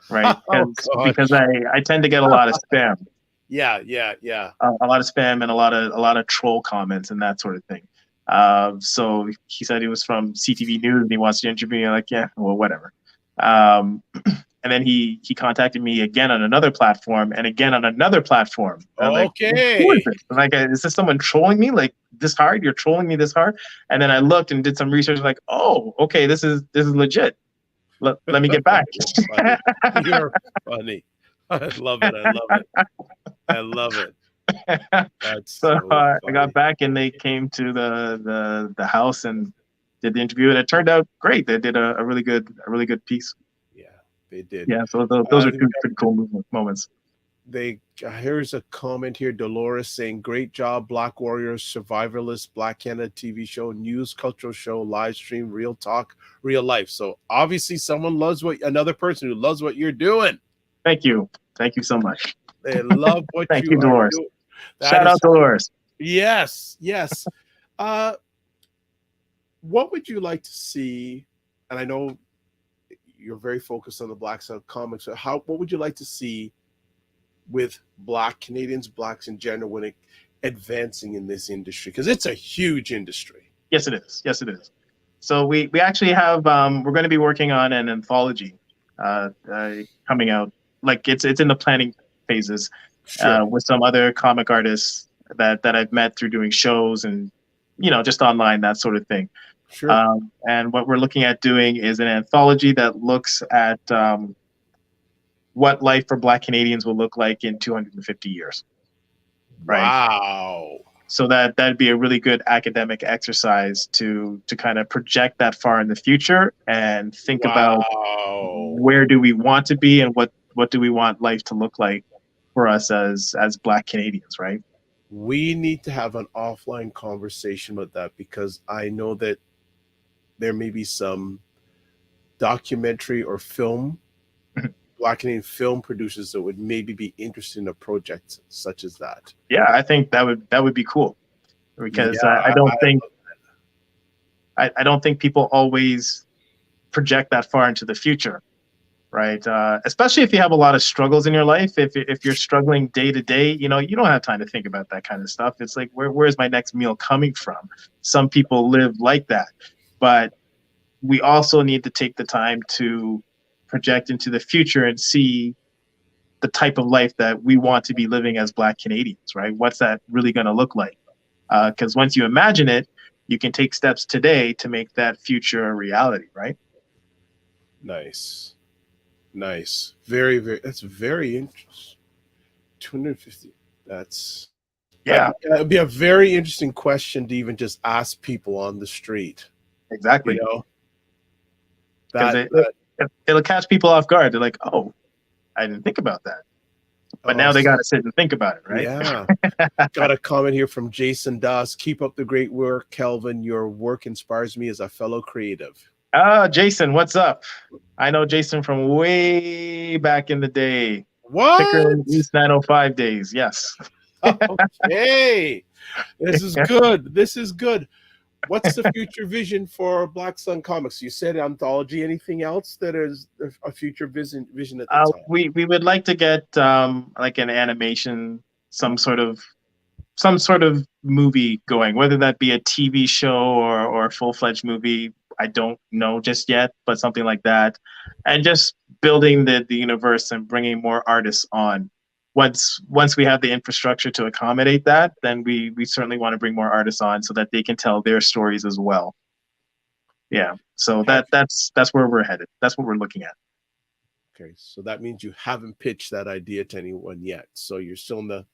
S3: right? Because I tend to get a lot of spam.
S2: Yeah.
S3: A lot of spam and a lot of troll comments and that sort of thing. So he said he was from CTV News and he wants to interview me. I'm like, yeah, well, whatever. And then he contacted me again on another platform and again on another platform.
S2: Okay.
S3: Like, is this someone trolling me like this hard? You're trolling me this hard? And then I looked and did some research. Like, oh, okay, this is legit. Let me get back.
S2: You're funny. I love it. I love it. That's
S3: so I got back and they came to the house and did the interview, and it turned out great. They did a really good piece.
S2: Yeah, they did.
S3: Yeah, so those are two pretty cool moments.
S2: Here's a comment here. Dolores saying, "Great job, Black Warriors, Survivalist, Black Canada TV show, news, cultural show, live stream, real talk, real life." So obviously, another person who loves what you're doing.
S3: Thank you so much.
S2: They love what
S3: Thank you, Dolores.
S2: Doing.
S3: Shout out Dolores.
S2: Yes. What would you like to see? And I know you're very focused on the Black Sun comics. So what would you like to see with Black Canadians, Blacks in general, when it advancing in this industry? Because it's a huge industry.
S3: Yes, it is. So we actually have we're going to be working on an anthology coming out. Like it's in the planning phases.
S2: Sure.
S3: With some other comic artists that I've met through doing shows and, you know, just online, that sort of thing.
S2: Sure.
S3: And what we're looking at doing is an anthology that looks at what life for Black Canadians will look like in 250 years. Right?
S2: Wow.
S3: So that'd be a really good academic exercise to kind of project that far in the future and think about where do we want to be and what do we want life to look like for us as Black Canadians, right?
S2: We need to have an offline conversation with that, because I know that there may be some documentary or film, Black Canadian film producers that would maybe be interested in a project such as that.
S3: Yeah, I think that would be cool, because I don't think people always project that far into the future. Right. Especially if you have a lot of struggles in your life. If you're struggling day to day, you know, you don't have time to think about that kind of stuff. It's like, where's my next meal coming from? Some people live like that. But we also need to take the time to project into the future and see the type of life that we want to be living as Black Canadians, right? What's that really going to look like? Because once you imagine it, you can take steps today to make that future a reality, right?
S2: Nice. Very, very, that's very interesting. 250. It'd be a very interesting question to even just ask people on the street.
S3: Exactly.
S2: You know,
S3: it'll catch people off guard. They're like, oh, I didn't think about that. But now they got to sit and think about it, right?
S2: Yeah. Got a comment here from Jason Das. "Keep up the great work, Kelvin. Your work inspires me as a fellow creative."
S3: Jason, what's up? I know Jason from way back in the day.
S2: What?
S3: East 905 days, yes.
S2: Okay. This is good. What's the future vision for Black Sun Comics? You said anthology. Anything else that is a future vision at the time?
S3: We would like to get like an animation, some sort of movie going, whether that be a TV show or a full-fledged movie. I don't know just yet, but something like that. And just building the universe and bringing more artists on. Once we have the infrastructure to accommodate that, then we certainly want to bring more artists on so that they can tell their stories as well. Yeah. So that's where we're headed. That's what we're looking at.
S2: Okay, so that means you haven't pitched that idea to anyone yet. So you're still in the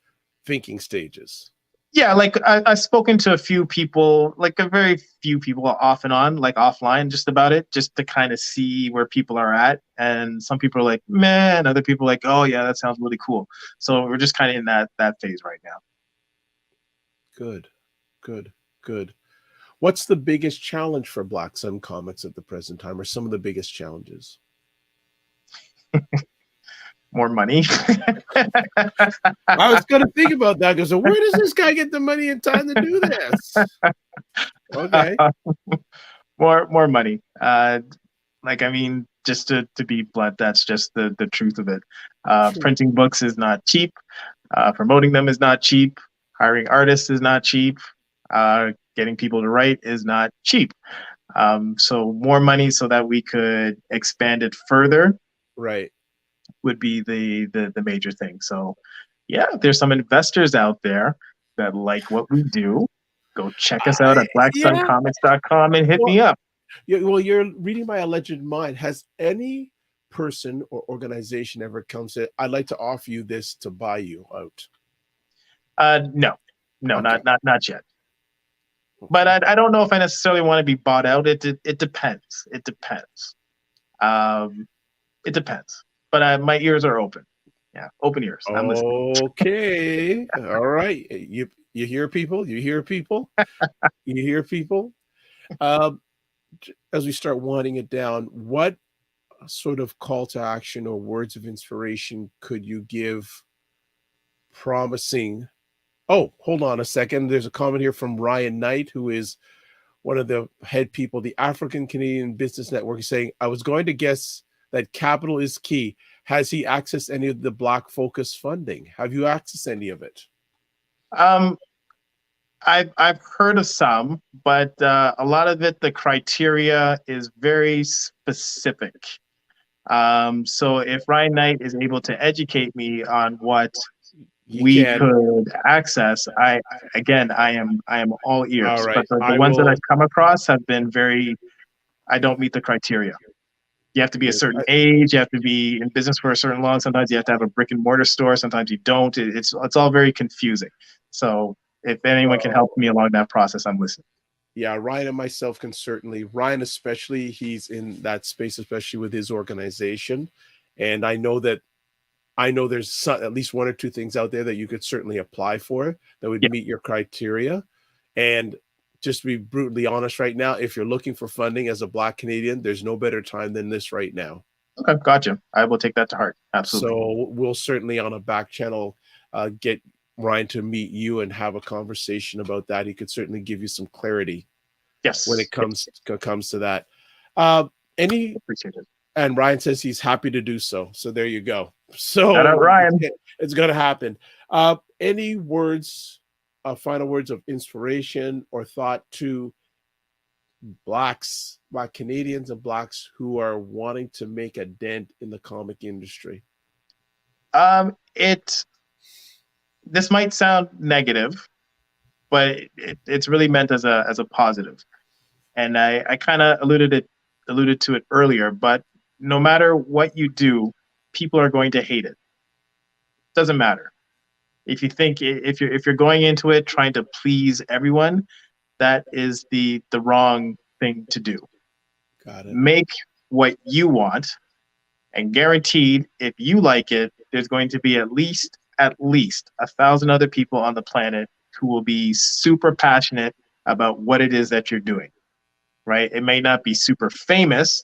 S2: thinking stages.
S3: Yeah, like I've spoken to a few people, like a very few people off and on, like offline, just about it, just to kind of see where people are at. And some people are like, man, other people are like, oh yeah, that sounds really cool. So we're just kind of in that phase right now.
S2: Good, good, good. What's the biggest challenge for Black Sun Comics at the present time, or some of the biggest challenges?
S3: More money.
S2: I was going to think about that because where does this guy get the money and time to do this? Okay.
S3: More money. Like, I mean, just to be blunt, that's just the truth of it. Printing books is not cheap. Promoting them is not cheap. Hiring artists is not cheap. Getting people to write is not cheap. So more money so that we could expand it further.
S2: Right.
S3: Would be the major thing. So yeah, there's some investors out there that like what we do. Go check us out at blacksuncomics.com and hit me up.
S2: Yeah, well, you're reading my alleged mind. Has any person or organization ever come and said, I'd like to offer you this to buy you out?
S3: No,
S2: Okay.
S3: not yet. But I don't know if I necessarily want to be bought out. It depends. It depends. It depends. But my ears are open. Yeah, open ears. I'm listening.
S2: Okay. All right. You hear people? You hear people? You hear people? As we start winding it down, what sort of call to action or words of inspiration could you give promising? Oh, hold on a second. There's a comment here from Ryan Knight, who is one of the head people, the African Canadian Business Network, saying, I was going to guess that capital is key. Has he accessed any of the Black Focus funding? Have you accessed any of it?
S3: I've heard of some, but a lot of it, the criteria is very specific. So if Ryan Knight is able to educate me on what we could access, I am all ears.
S2: All right.
S3: But the ones that I've come across have been I don't meet the criteria. You have to be a certain age. You have to be in business for a certain long. Sometimes you have to have a brick and mortar store. Sometimes you don't. It's all very confusing. So if anyone can help me along that process, I'm listening.
S2: Yeah, Ryan and myself can certainly. Ryan especially, he's in that space, especially with his organization. And I know there's at least one or two things out there that you could certainly apply for that would meet your criteria. And just to be brutally honest right now, if you're looking for funding as a Black Canadian, there's no better time than this right now.
S3: Okay, gotcha. I will take that to heart. Absolutely.
S2: So we'll certainly on a back channel get Ryan to meet you and have a conversation about that. He could certainly give you some clarity.
S3: Yes.
S2: When it comes to that.
S3: Appreciate it.
S2: And Ryan says he's happy to do so. So there you go. So
S3: shout out, Ryan.
S2: It's going to happen. Any words, final words of inspiration or thought to Black Canadians and Blacks who are wanting to make a dent in the comic industry?
S3: This might sound negative, but it's really meant as a positive. And I kind of alluded to it earlier, but no matter what you do, people are going to hate it. Doesn't matter. If you're going into it trying to please everyone, that is the wrong thing to do.
S2: Got it.
S3: Make what you want, and guaranteed, if you like it, there's going to be at least 1,000 other people on the planet who will be super passionate about what it is that you're doing, right? It may not be super famous,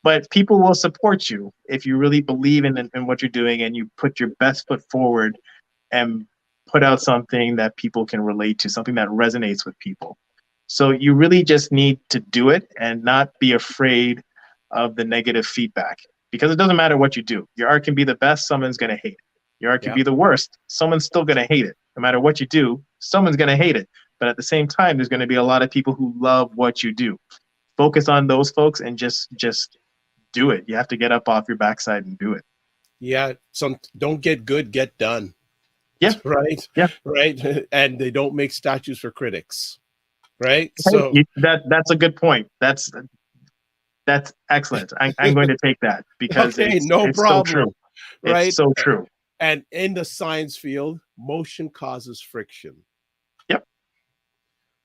S3: but people will support you if you really believe in what you're doing and you put your best foot forward and put out something that people can relate to, something that resonates with people. So you really just need to do it and not be afraid of the negative feedback, because it doesn't matter what you do. Your art can be the best, someone's going to hate it. Your art can be the worst, someone's still going to hate it. No matter what you do, someone's going to hate it. But at the same time, there's going to be a lot of people who love what you do. Focus on those folks and just do it. You have to get up off your backside and do it.
S2: Yeah. Don't get good, get done.
S3: Yeah.
S2: Right.
S3: Yeah.
S2: Right. And they don't make statues for critics. Right.
S3: So that's a good point. That's That's excellent. I'm going to take that because
S2: Okay,
S3: it's
S2: no
S3: it's
S2: problem.
S3: so true.
S2: Right?
S3: It's so true.
S2: And in the science field, motion causes friction.
S3: Yep.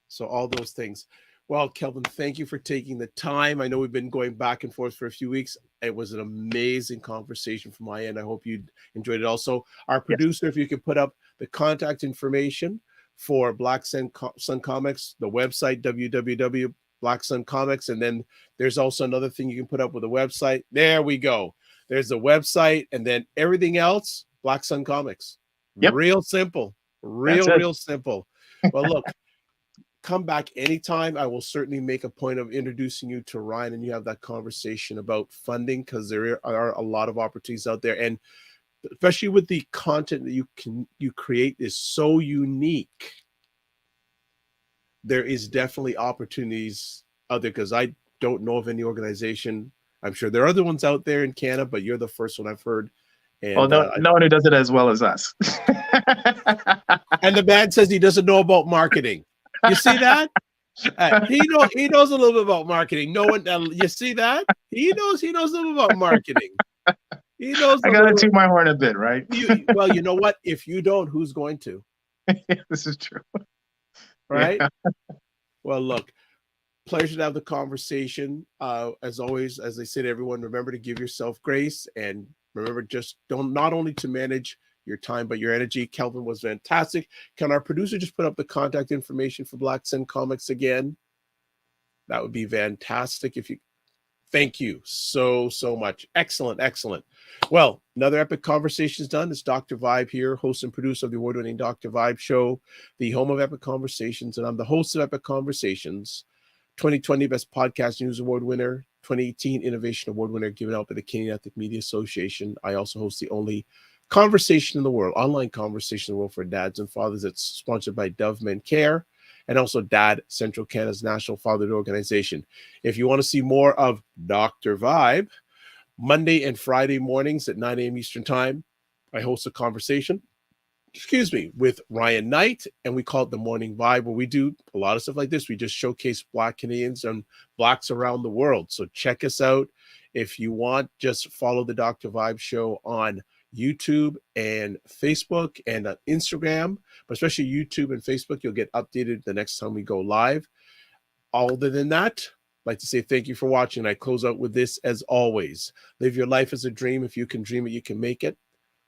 S2: So all those things. Well, Kelvin, thank you for taking the time. I know we've been going back and forth for a few weeks. It was an amazing conversation from my end. I hope you enjoyed it also. Our producer, if you could put up the contact information for Black Sun Comics, the website, Black Sun Comics. And then there's also another thing you can put up with the website. There we go. There's the website, and then everything else, Black Sun Comics.
S3: Yep.
S2: Real simple. Real simple. Well, look, come back anytime. I will certainly make a point of introducing you to Ryan, and you have that conversation about funding, because there are a lot of opportunities out there, and especially with the content that you create is so unique. There is definitely opportunities out there, because I don't know of any organization. I'm sure there are other ones out there in Canada, but you're the first one I've heard. And,
S3: well, no one who does it as well as us.
S2: And the man says he doesn't know about marketing. You see that? He knows a little bit about marketing. No one, you see that? He knows a little about marketing. He knows.
S3: I gotta toot my horn a bit, right?
S2: Well, you know what? If you don't, who's going to?
S3: This is true.
S2: Right?
S3: Yeah.
S2: Well, look, pleasure to have the conversation. As always, as I say to everyone, remember to give yourself grace, and remember, just not only to manage your time, but your energy. Kelvin was fantastic. Can our producer just put up the contact information for Black Sun Comics again? That would be fantastic. Thank you so much. Excellent. Well, another epic conversation is done. It's Dr. Vibe here, host and producer of the award-winning Dr. Vibe Show, the home of epic conversations, and I'm the host of Epic Conversations, 2020 Best Podcast News Award winner, 2018 Innovation Award winner, given out by the Canadian Ethnic Media Association. I also host the only conversation in the world, online conversation in the world for dads and fathers. It's sponsored by Dove Men Care, and also DAD, Central Canada's national fatherhood organization. If you want to see more of Dr. Vibe, Monday and Friday mornings at 9 a.m. Eastern Time, I host a conversation, with Ryan Knight, and we call it the Morning Vibe, where we do a lot of stuff like this. We just showcase Black Canadians and Blacks around the world. So check us out. If you want, just follow the Dr. Vibe Show on YouTube and Facebook and on Instagram, but especially YouTube and Facebook. You'll get updated the next time we go live. Other than that, I'd like to say thank you for watching. I close out with this as always. Live your life as a dream. If you can dream it, you can make it.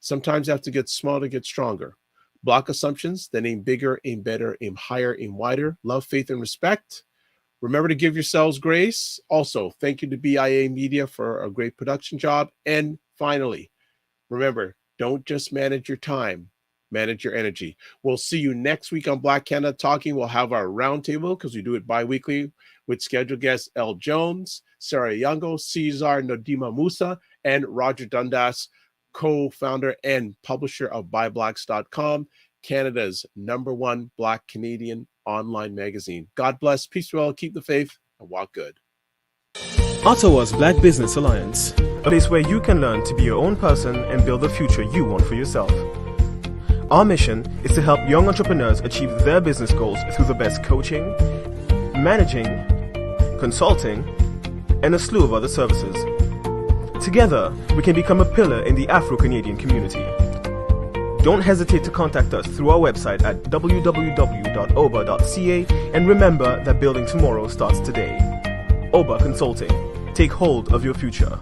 S2: Sometimes you have to get small to get stronger. Block assumptions, then aim bigger, aim better, aim higher, aim wider. Love, faith, and respect. Remember to give yourselves grace. Also, thank you to BIA Media for a great production job. And finally, remember, don't just manage your time, manage your energy. We'll see you next week on Black Canada Talking. We'll have our roundtable, because we do it bi-weekly, with scheduled guests Elle Jones, Sarah Yango, Cesar Nodima Musa, and Roger Dundas, co-founder and publisher of BuyBlacks.com, Canada's #1 Black Canadian online magazine. God bless, peace well, keep the faith, and walk good.
S1: Ottawa's Black Business Alliance, a place where you can learn to be your own person and build the future you want for yourself. Our mission is to help young entrepreneurs achieve their business goals through the best coaching, managing, consulting, and a slew of other services. Together, we can become a pillar in the Afro-Canadian community. Don't hesitate to contact us through our website at www.oba.ca, and remember that building tomorrow starts today. OBA Consulting. Take hold of your future.